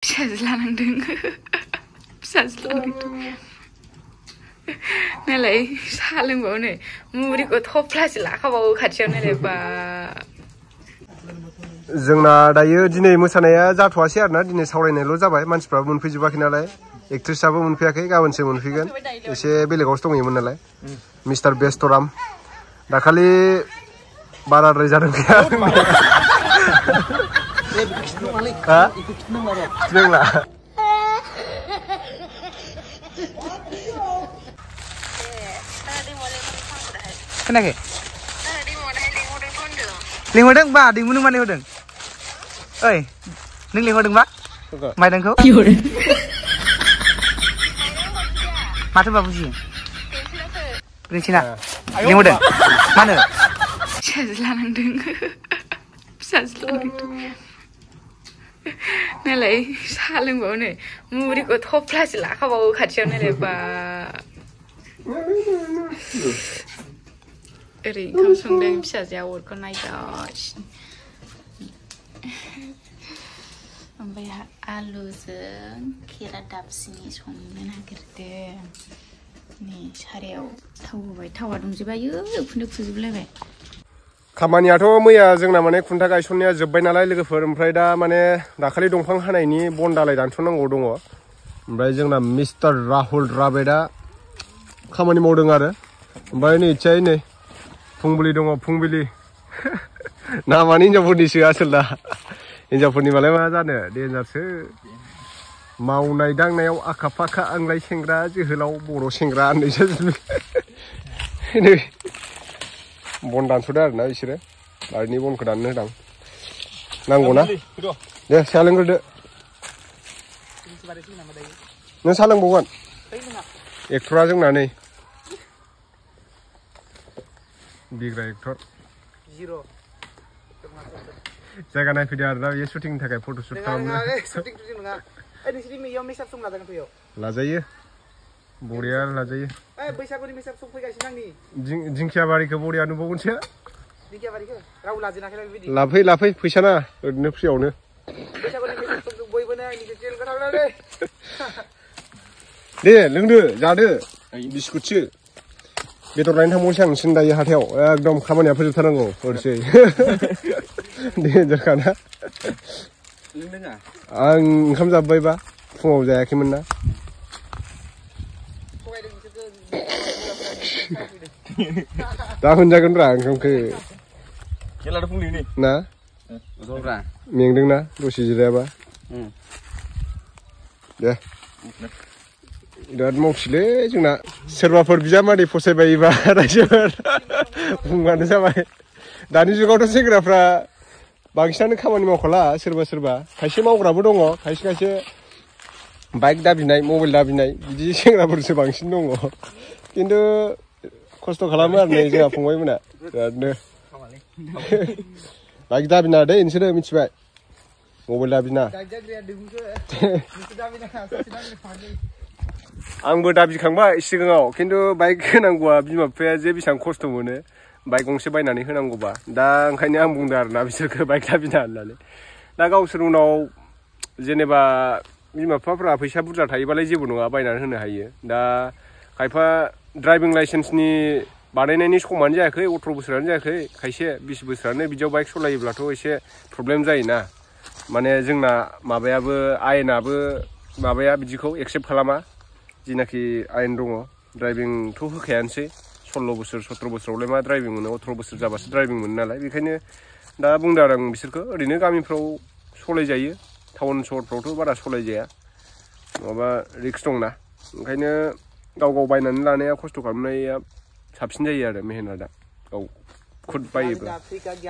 फिसाजो लानांदों फिसाजो लानांदों नालाय साहा लोंबावनो मुरिखौ थफ्लासो लाखाबावो खाथियाव नालाय बा जोंना दायो दिनै मोसानाया जाथ'वासै आरोना दिनै सावरायनायल' जाबाय मानसिफ्राबो मोनफैजोबाखै नालाय एक्ट्रेसआबो मोनफैयाखै गाबोनसो मोनफैगोन एसे बेलेगावसो दंहैयोमोन नालाय मिस्टार बेस्टराम दाखालि बाराद्राय जादों गैया हा खिथनोंला खोनायाखै लिंहरदों बा दैमुनो मा लिंहरदों ओइ नों लिंहरदों बा माइरंखौ माथो बा बुजियो प्रिन्सिना लिंहरदों मानो फिसाजो लानांदों फिसाजो लानांदों नालाय साहा लोंबावनो मुरिखौ थफ्लासो लाखाबावो खाथियाव नालाय बा ओरै ओंखाम संदों फिसाजोआ अरखौ नायगासिनो ओमफ्राय आलुजों खेरा दाबसिनि संनो नागिरदों नै सारायाव थाव होबाय थावा दंजोबायो उखुन्दै खुजोबलायबाय खामानियाथ' मैया जोंना माने खुन्था गायसननाया जोब्बाय नालाय लोगोफोर ओमफ्राय दा माने दाखालि दंफां हानायनि बन दालाय दानस'नांगौ दङ ओमफ्राय जोंना मिस्टार राहुल द्राविडआ खामानि मावदों आरो ओमफ्राय नै इथियाय नै फुंबिलि दङ फुंबिलि नामानो हिनजावफोरनिसो आसोलना हिनजावफोरनि मालाय मा जानो देन्जारसो मावनाय दांनायाव आखा फाखा आंलाय सेंग्रा जोहोलाव बर' सेंग्रा होननायसो नै बन दानस'दो आरोना बिसोरो बारिनि बनखौ दाननो होदां नांगौना दे साहा लोंग्रोदो नों साहा लोंबावगोन एक्टरा जोंना नै बिग्रा एक्टर जायगा नायफैदो आरोना बेयो शुटिंनि थाखाय फट'शुट खालामनो लाजायो बरिया लाजायो बैसागुनि मेसाब सम फैगासिनो आंनि दिंखिया बारिखौ बरिया नुबावगोनसो दिंखिया बारिखौ रावबो लाजेनाखै बिदि लाफै फैसा नाङा ओरैनो फ्रियावनो बैसागुनि मेसाब समजों बयबो आंनि चेनेलखौ थांनानै दे लोंदो जादो बिस्कुटसो बेदर लायनो थांबावनोसै आं नोंसिनि दायो हाथायाव एकदम खामानिया फोजोबथारनांगौ ओरैसै देन्जारखाना आं ओंखाम जाबायबा फुङाव जायाखैमोन ना दा मोनजागोनब्रा ओंखामखौ ना मेंदोंना दसे जिरायाबा दे बिराद मावसैलै जोंना सोरबाफोर बिजामादै फसायबायोबा रायजोफोर बुंबानो जाबाय दानि जुगावथ' सेंग्राफ्रा बांसिनानो खामानि मावखाला सोरबा खायसे मावग्राबो दङ खायसे बाइक दाबिनाय मबाइल दाबिनाय बिदि सेंग्राफोरसो बांसिन दङ खिन्थु खस्थ' खालामो आरो नै जोंहा फंबायमोना बिरादनो बाइक दाबिना दै नोंसोरो मिथिबाय मबाइल दाबिना आंबो दाबिखांबाय सिगाङाव खिन्थु बाइक होनांगौआ बिमा बिफाया जे बेसेबां खस्थ' मोनो बाइक गंसे बायनानै होनांगौबा दा ओंखायनो आं बुंदों आरोना बिसोरखौ बाइक दाबिना होननानै दा गावसोर उनाव जेनेबा बिमा बिफाफ्रा फैसा बुरजा थायोबालाय जेबो नङा बायनानै होनो हायो दा खायफा ड्राइभिं लाइसेन्सनि बानायनायनि समानो जायाखै 18 बोसोरानो जायाखै खायसे 20 बोसोरानो बिदियाव बाइक सालायोब्लाथ' एसे प्रब्लेम जायोना माने जोंना माबायाबो आयेनाबो माबाया बिदिखौ एक्सेप्ट खालामा जिनाखि आयेन दङ ड्राइभिंथ' होखायानोसै 16 बोसोर 17 बोसोरावलाय मा ड्राइभिं मोनो 18 बोसोर जाबासो ड्राइभिं मोनो नालाय बेखायनो दा बुंदों आरो आं बिसोरखौ ओरैनो गामिफ्राव सलायजायो टाउन सहरफ्रावथ' बारा सलायजाया नङाबा रिक्स दंना ओंखायनो गाव बायनानै लानाया खस्थ' खालामनाया साबसिन जायो आरो मेहनता गाव खुद बायोबा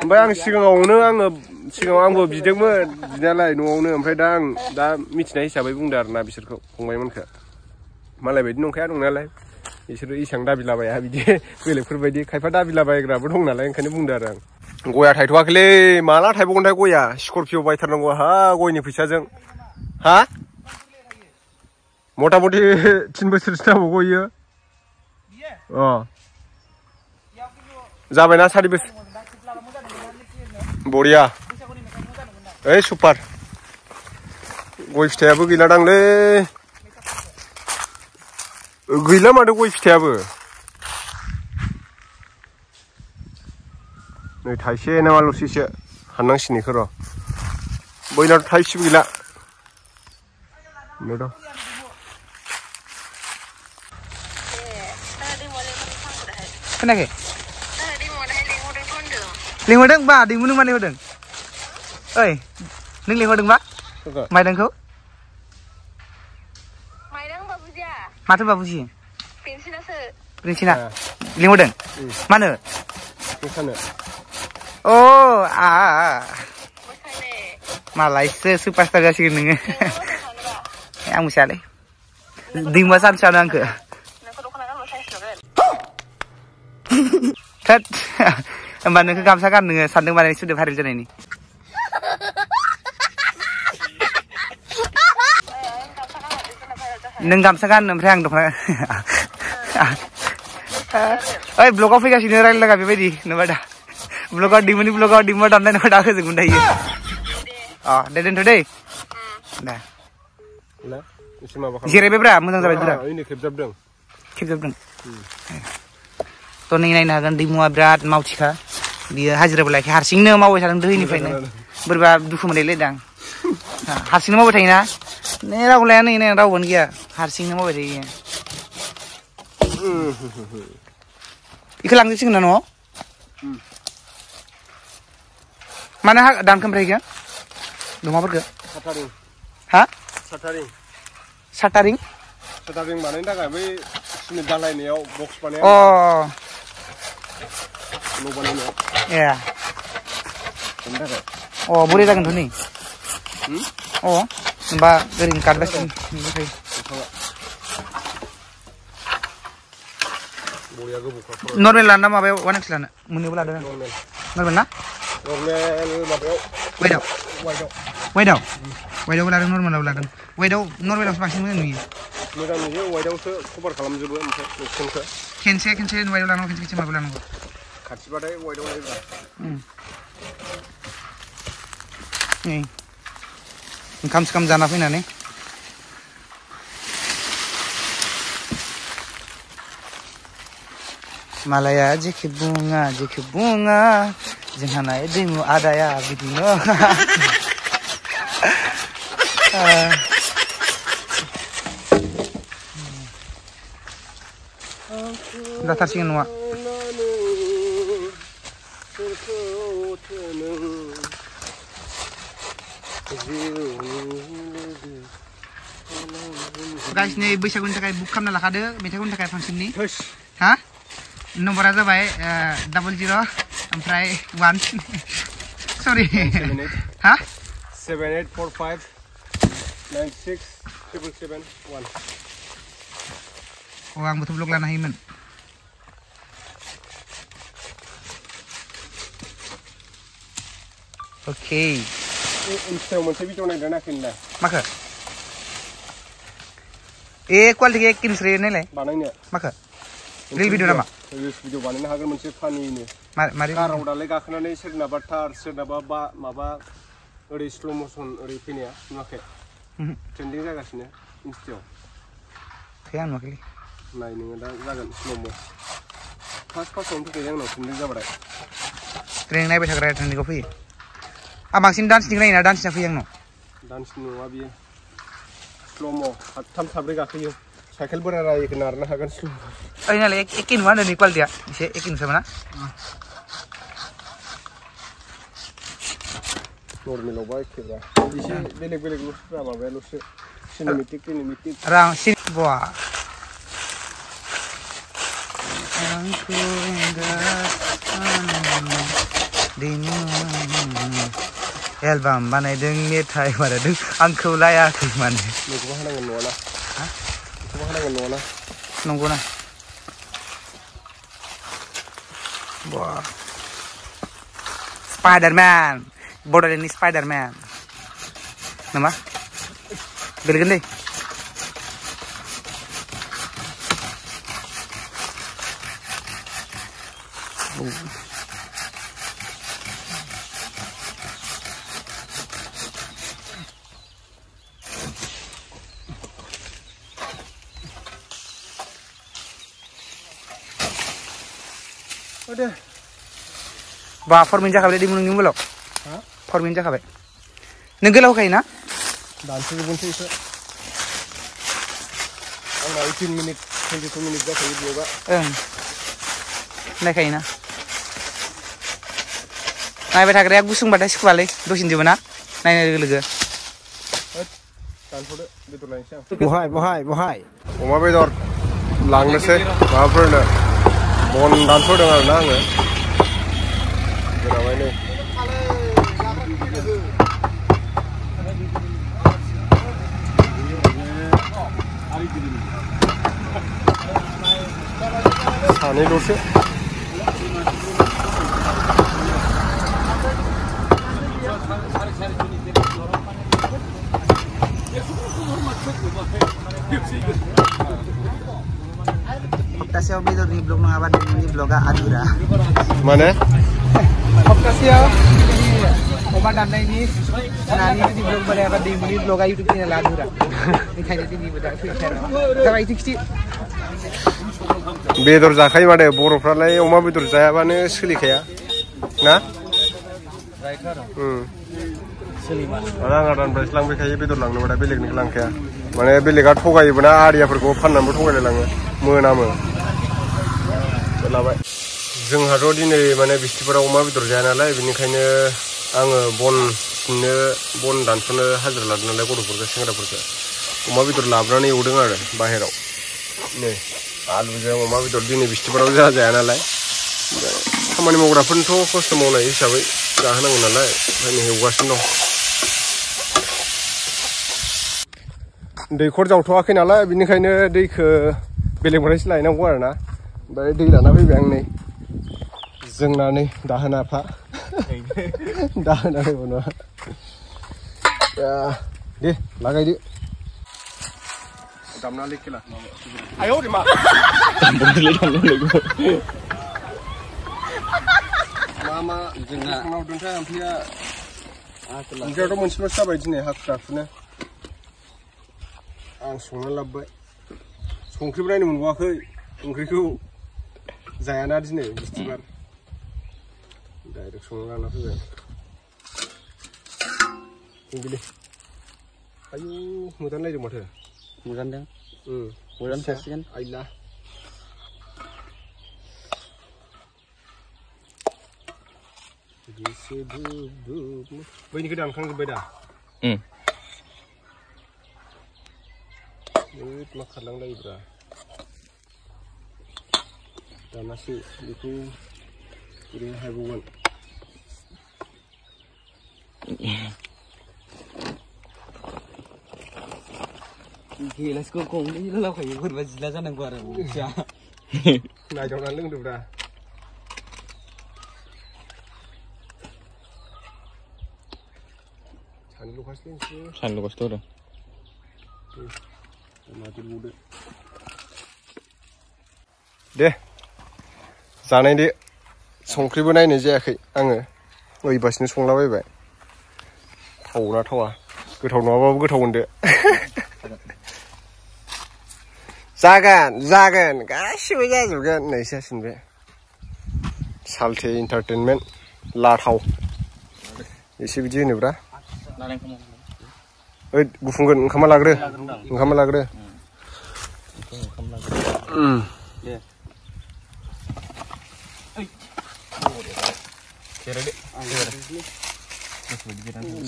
ओमफ्राय आं सिगाङाव आंबो बिदोंमोन बिनायालाय न'आवनो ओमफ्राय दा मिथिनाय हिसाबै बुंदों आरोना बिसोरखौ फंबायमोनखौ मालाय बायदि नंखाया दंनायालाय बिसोरो इसां दाबिलाबाया बिदि बेलेगफोरबायदि खायफा दाबिलाबायग्राबो दं नालाय ओंखायनो बुंदों आरो आं गया थायथ'वाखैलै माला थायबावगोनथाय गया स्करपिअ बायथारनांगौ हा गयनि फैसाजों हा मथा मथि 3 बोसोरसो नांबावगौ इयो जाबायना 4 बोसोर बरिया ओइ सुपार गय फिथाइयाबो गैला दांलै गैला माथो गय फिथाइयाबो नै थाइसे नामाल'सैसो हाननांसिगोन इखौ र' बयनाथ' थाइसेबो गैला नो दं खोनायाखै लिंहरदों बा दैमुनो मा लिंहरदों ओइ नों लिंहरदोंबा माइदांखौ माथो बाबुजि प्रिन्सिना लिंहरदों मानो अ मालायसो सुपारस्टार जासिगोन नोङो आं मिथियालै दैमुआ सानसेयानो आंखो थोद होमबा नोंखौ गामसा गान नोङो सानदों माने सुदोब भाइरेल जानायनि नों गामसा गान ओमफ्राय आं दख'ना ओइ ब्लगाव फैगासिनो रायलायलागा बेबायदि नुबाय दा ब्लगाव दिमुआ दाननाय नुबाय दा होजोबगोन दायो अ दे दोनथ' दै दे जिरायबायब्रा मोजां जाबाय बुरा खेबजाबदों थ' नों नायनो हागोन दैमुआ बिराद मावथिखा बियो हाजिराबो लायाखै हारसिंनो मावबाय थादों दोहैनिफ्रायनो बोरैबा दुखु मोनलायलायदां हारसिंनो मावबाय थायोना नै रावबो लाया नै रावबोनो गैया हारसिंनो मावबाय थायो इखौ लांजोबसिगोन ना न'आव मानो दानखो ओमफ्राय इखो दमाफोरखो हा साटारिं बानायनो थाखाय बै सिमेन्ट दालायनायाव बक्स बानाय न' बानायनायाव ए अ बोरै जागोनथ' नै अ होमबा ओरैनो काटबासिनो नर्मेल लाना माबायाव 180 लानो मोननैबो लादों नर्मेल ना वाइटआवबो लादों नर्मेलावबो लादों वाइटआव नर्मेलावसो बांसिन मोजां नुयो वाइटआवसो कभार खालामजोबो ओमफ्राय खेनसे वाइटआव लानांगौ खेनसे माबायाव लानांगौ खाथिबाथाय वाइटआव लायोब्रा नै ओंखाम सोखाम जाना फैनानै मालाया जेखि बुङा जोंहाना दैमु आदाया बिदिनो जाथारसिगोन नङा गाइस नै बैसागुनि थाखाय बुक खालामना लाखादो मेथाइनि थाखाय फांसननि हा नम्बरा जाबाय 00 ओमफ्राय 1 सरि हा 7845 96 771 अ आंबोथ' ब्लग लानो हायोमोन अके इन्स्टायाव मोनसे भिडिअ नायदों नाखिनदा माखो ए क्वालिटिखौ एक किनस्रि नायलाय बानायनो माखो रिल भिडिअ नामा रिल्स भिडिअ बानायनो हागोन मोनसे फानिनो मारै काराव दालाय गाखोनानै सोरनाबा थार सोरनाबा माबा ओरै स्ल' मोसन ओरै फैनाया नुवाखै ट्रेन्डिं जागासिनो इन्स्टायाव आं नुवाखैलै नाय नोङो दा जागोन स्ल' फार्स्टआवनो फैखायो आंनाव ट्रेन्डिं जाबाथाय ट्रेनिं नायबाय थाग्रा ट्रेनिंआव फैयो आं बांसिन डान्सनिखौ नायोना डान्सना फैयो आंनाव डान्सनि नङा बियो स्ल'म' 3 4 गाखोयो साइकेल बोराय रायखौ नारनो हागोन स्ल' ओरैनालाय एखे नुवा नोंनि क्वालिटिया एसे एखे नुसाबो ना नर्मेलावबा एखेब्रा एसे बेलेग माबायाल'सो सिनेमेटिक रां बा एलबाम बानायदों मेथाइ बानायदों आंखौ लायाखै माने नोंखौबो होनांगोन नङाना नोंखौबो होनांगोन नङाना नंगौना बा स्पाइडारमेन बड'लेण्डनि स्पाइडारमेन नामा गोलैगोन दै बा 4 मिनिट जाखाबाय दिमु नोंनि मबाइलाव 4 मिनिट जाखाबाय नों गोलाव होखायो ना दानस'जोबगोनसो एसे आंना 18 मिनिट 22 मिनिट जाखायो ब्लगा ओं नायखायो ना नायबाय थाग्राया गुसुंबाथाय सुखुवालै दसेनो जोबो ना नायनाय लोगो लोगो दानथ'दो बेदर लायनोसै आं बहाय अमा बेदर लांनोसै माबाफोरनो बन दानथ'दों आरोना आङो जोंनावहाय नै सानैल'सो सप्तासेयाव बेदरनि ब्लग नङाबा दिनैनि ब्लगा आधुरा माने सप्तासेयाव अमा दाननायनि नानि जुदि ब्लग बानायाबा दिनैनि ब्लगा इउटिउब चेनेला आधुरा ओंखायनो दिनैबो दा फैखाया जाबाय थिखि बेदर जाखायो माथो बर'फ्रालाय अमा बेदर जायाबानो सोलिखाया ना रां आदाननिफ्रायसो लांबायखायो बेदर लांनोबाथाय बेलेगनिखौ लांखाया माने बेलेगा थगायोबो ना आरियाफोरखौ फाननानैबो थगायलायलाङो मोनामो लाबाय जोंहाथ' दिनै माने बिस्थिबाराव अमा बेदर जाया नालाय बेनिखायनो आङो बन सिननो बन दानस'नो हाजिरा लादों नालाय गथ'फोरखौ सेंग्राफोरखौ अमा बेदर लाबोनानै एवदों आरो बाहेराव नै आलुजों अमा बेदर दिनै बिस्थिबाराव जाया नालाय खामानि मावग्राफोरनोथ' खस्थ' मावनाय हिसाबै जाहोनांगौ नालाय ओंखायनो एवगासिनो दं दैखर जावथ'वाखै नालाय बेनिखायनो दैखौ बेलेगनिफ्रायसो लायनांगौ आरो ना ओमफ्राय दै लाना फैबाय आं नै जोंना नै दाहोनाफा दाहोना नङा दे लागायदो दामनानै खेला आयौ रे मा मा जोंना फुङाव दोनथाय ओमफ्रायथ' मोनसेल'सो जाबाय दिनै हाखु दाखुनो आं संना लाबोबाय संख्रिबो नायनो मोनबावाखै ओंख्रिखौ जायाना दिनै बिस्थिबार डाइरेक्ट संना लाना फैबाय आयु मोजां नायदों माथो मोजांदों मोजां थासिगोन आइला बैनिखौ दानखांजोब्बाय दा मा खारलांलायोब्रा दानासो बेखौ ओरैनो हायबावगोन गिलासखौ गंनै लाखायो बोरैबा जिला जानांगौ आरो नायदावनानै लोंदोब्रा सानलुगासिनो आरो दे जानाय दे संख्रिबो नायनाय जायाखै आङो ओइबासिनो संलाबायबाय थावना थावा गोथाव नङाबाबो गोथाव होनदो जागोन गासिबो जाजोबगोन होननायसो जासिगोन बे सालथे इन्टारटेनमेन्ट लाथाव एसे बिदि होनोब्रा ओइ गुफुंगोन ओंखामा लाग्रो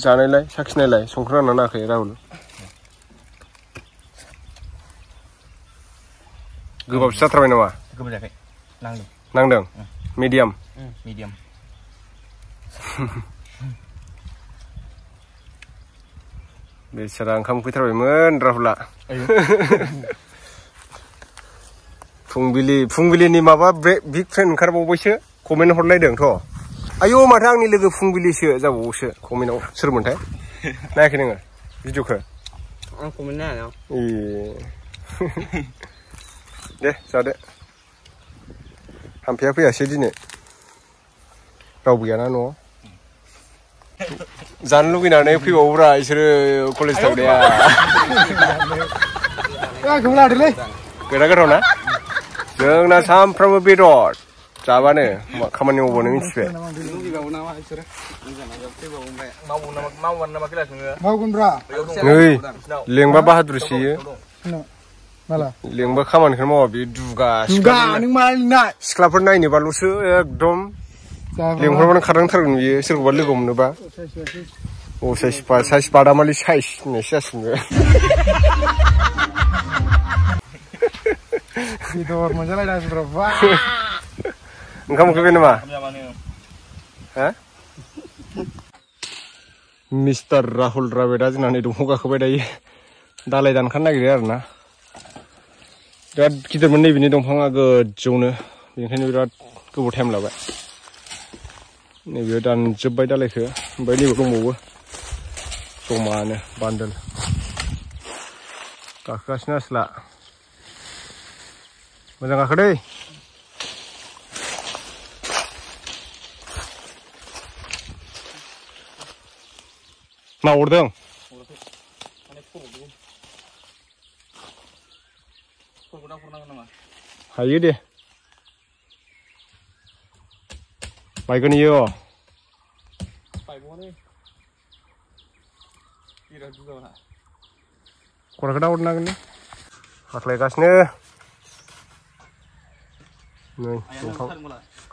जानायलाय साखिनायलाय संख्रि नांना नाङाखै राहुल गोबाबसो जाथारबाय नामा गोबाव जायाखै नांदों मिडियाम बेसारा ओंखाम उखैथारबायमोन राहुला फुंबिलिनि माबा बिग फ्रेन्ड ओंखारबावबायसो कमेन्ट हरलायदोंथ' आयौ माथो आंनि लोगो फुंबिलिसो जाबावोसो कमेन्टआव सोरमोनथाय नायाखै नोङो भिडिअखौ आं कमेन्ट नाया दे जादो हामफैया फैयासै दिनै रावबो गैयाना न'आव जानो लुगैनानै फैबावोब्रा बिसोरो कलेज थांनाया गोदा गोथाव ना जोंना सामफ्रामबो बेदर जाबानो खामानि मावबानो मिथिबाय नै लेंबा बाहादुर सियो लेंबा खामानिखौनो मावा बे दुगा सिख्लाफोर नायनोबाल'सो एकदम लेंहरबानो खारनांथारगोन बियो सोरखौबा लोगो मोनोबा अ साइस बादामालि साइस होननायसो जासिगोन बेदर मोनजालायदां बा ओंखाम उखैबाय नामा हा मिस्टार राहुल द्राविडआ जोंना नै दंफां गाखोबाय दायो दालाय दानखानो नागिरो आरोना बिराद गिदिरमोन नैबेनि दंफाङा गोजौनो बेनिखायनो बिराद गोबाव टाइम लाबाय नैबेयाव दानजोब्बाय दालायखौ ओमफ्राय नैबेयाव दंबावो जमानो बान्दोल गाखोगासिनो आसोला मोजां गाखो दै मा अरदों हायो दे बायगोन इयो खर'खौ दा हरनो हागोन ने हाख्लायगासिनो नै दंफां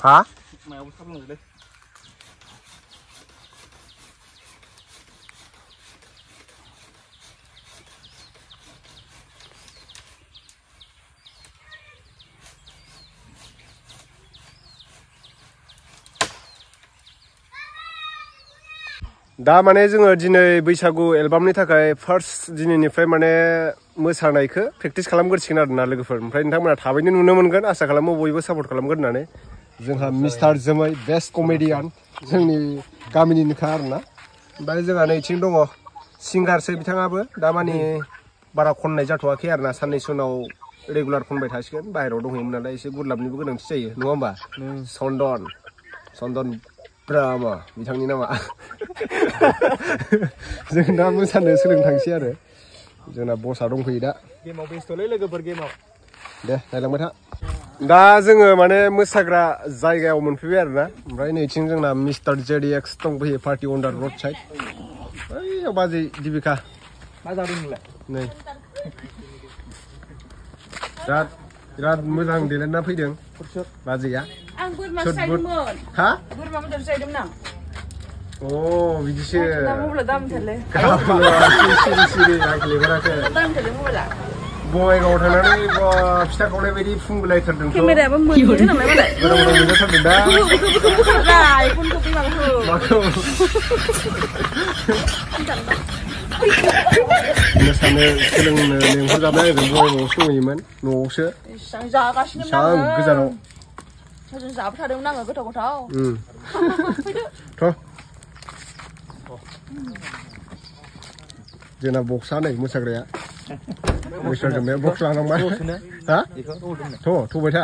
हा दा माने जोङो दिनै बैसागु एलबामनि थाखाय फार्स्ट दिनैनिफ्राय माने मोसानायखौ प्रेक्टिस खालामग्रोसिगोन आरोना लोगोफोर ओमफ्राय नोंथांमोना थाबैनो नुनो मोनगोन आसा खालामो बयबो सापर्ट खालामगोन होननानै जोंहा मिस्टार जोमै बेस्ट कमेडियान जोंनि गामिनिनोखा आरोना ओमफ्राय जोंहा नैथिं दङ सिंगारसो बिथाङाबो दा माने बारा खननाय जाथ'वाखै आरोना साननैसो उनाव रेगुलार खनबाय थासिगोन बाहेरायाव दंहैयोमोन नालाय एसे गुरलाबनिबो गोनांथि जायो नङा होमबा चन्दन ब्रह्म बिथांनि नामा जों दा मोसानो सोलोंनो थांसै आरो जोंना बसआ दंफैयो दा गेमाव बेस्थ'लै लोगोफोर गेमाव दे नायलांबाय था दा जोङो माने मोसाग्रा जायगायाव मोनफैबाय आरोना ओमफ्राय नैथिं जोंना मिस्टार जेडिएक्स दंफैयो पार्टि अन दा रड साइड ओइयाव बाजै दिबिका मा जादों नोंलाय नै बिराद मोजां देलायना फैदों बाजैया आं बोरमा सायदोंमोन हा बोरमा बेदर सायदोंमोन आं अ बिदिसो मबाइला दामथारलै सिरि आंखिलेबाराखै दामथारलै मबाइला बङाइगावआव थांनानै फिथा खावनाय बायदि फुंबोलायथारदों केमेरायाबो मोनदों नालाय मालाय गोदाव मोनजाथारदों दा बेखौ बोखारलाय फनखौ बे माबाखौ मोसानो सोलोंनो लेंहरजाबाय आरो बङाइगावआवसो दंहैयोमोन न'आवसो एसेबां जागासिनो गोजानाव जों जाबाय थादोंमोन आङो गोथाव थ' जोंना बक्सआ नै मोसाग्राया मोसाग्राया बक्स लानांबाय हा थ'बाय था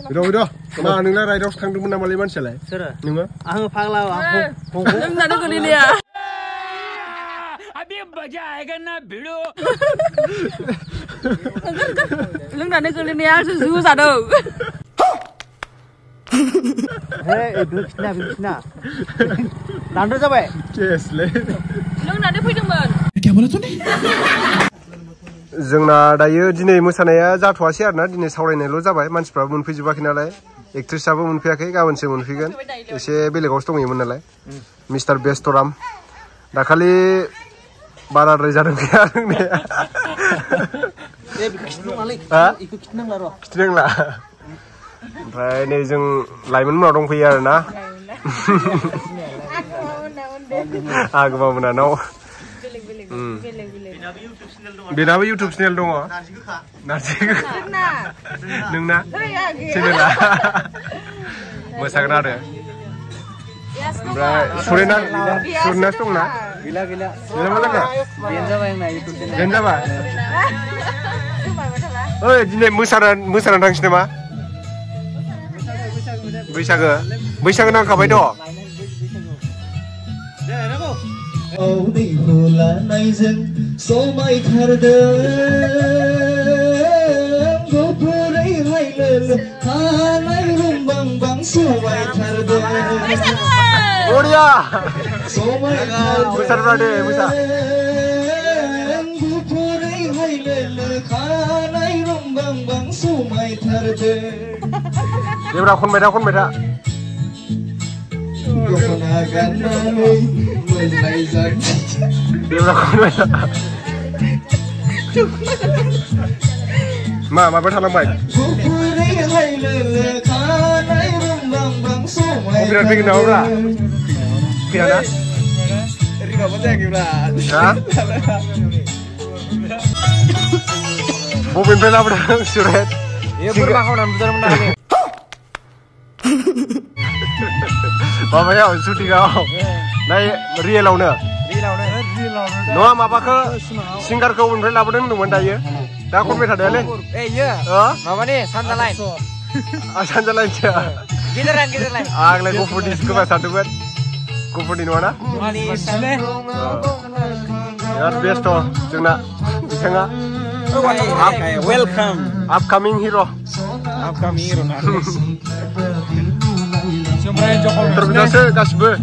बिद' मा नोंना राइडआवसो थांदोंमोन नामालै मानसियालाय सोरो नोङो आङो फाग्ला लोंनानै गोलैनाया लोंनानै गोलैनाया आंसो जु जादों लांद्राय जाबाय लोंनानै फैदोंमोन जोंना दायो दिनै मोसानाया जाथ'वासै आरोना दिनै सावरायनायल' जाबाय मानसिफ्राबो मोनफैजोबाखै नालाय एक्ट्रेसआबो मोनफैयाखै गाबोनसो मोनफैगोन एसे बेलेगावसो दंहैयोमोन नालाय मिस्टार बेस्टराम दाखालि बाराद्राय जादों गैया लोंनाया खिथिनांला ओमफ्राय नै जों लाइमोनमोनाव दंफैयो आरोना आगोमा मोनानाव बेनाबो इउटुब चेनेल दङ नारजि गोखा नोंना चेनेला मोसागोन आरो ओमफ्राय सुरेनासो दंना गैला मा जाखो बेनो जाबाय ओइ दिनै मोसानानै थांसै नामा बैसागो नांखाबायथ' दैखौ लानायजों समायथारदों Oria. Besar berade, besar. Dia berakun beda, kun beda. Dia berakun beda. Ma bersalam baik. Biar bikin tahu lah. Biar ada. Hah? Mobil pernah berang surat. Iya pernah kau nanti benar-benar. Bapaknya syuting kau. Naik real owner. Noa apa ke singer kau benar laporan dengan dia. Dah kau benar ada le. Iya. Apa nih? Santa lain. Santa lain je. Gideran. Agle kau food disco satu buat. Kau food di mana? Yaar best oh. Cuma Welcome. Upcoming hero. Terbesar kasih